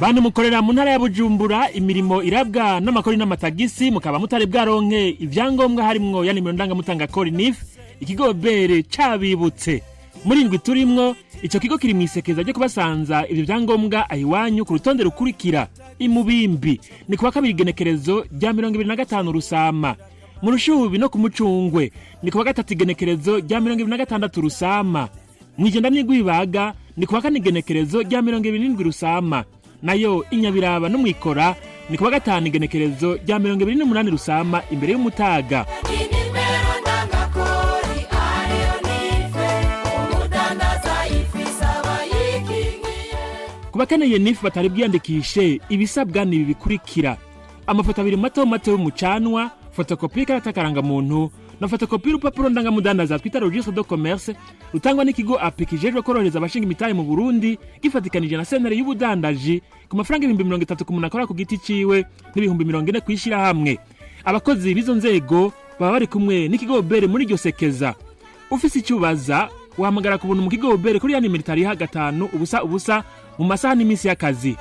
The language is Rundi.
Bantu mukorera mu ntara ya Bujumbura imirimo irabwa n'amakori n'amatagisi mukaba mutari bwaronke ivyangombwa harimwo ya nimero ndangamutanga kori NIF ikigo bere cabibutse muri indwi turimwo ico kigo kiri mwisekeza ryo kubasanza ivyo vyangombwa ahiwanyu ku rutonde rukurikira imubimbi ni kuwa kabiri genekerezo rya 25 Rusama mu Rushubi no ku Mucungwe ni kuwa gatatu genekerezo rya 26 Rusama mwijenda n'igwibaga ni kuwa kane genekerezo rya 27 Rusama nayo inyabiraba no mwikora ni kuwa gatanu genekerezo rya 28 Rusama imbere y'umutaga. Kubakeneye NIF batari bwiyandikishe ibisabwa ni bikurikira: amafoto abiri mato mato y'umucanwa, fotokopi y'ikarata karangamuntu na fotokopi y'urupapuro ndangamudandaza twita registre de commerce rutangwa n'ikigo API kijejwe korohereza abashinga imitahe mu Burundi gifatikanije na sentare y'ubudandaji ku mafaranga 30 ku muntu akora ku giti ciwe n'ibihumbi 40 kwishira hamwe. Abakozi bizo nzego baba bari kumwe n'ikigo bere muri iryo sekeza. Ufise icyubaza wahamagara ku buntu mu kigo bere kuri ya nimero 5 ubusa mu masaha n'imisi y'akazi.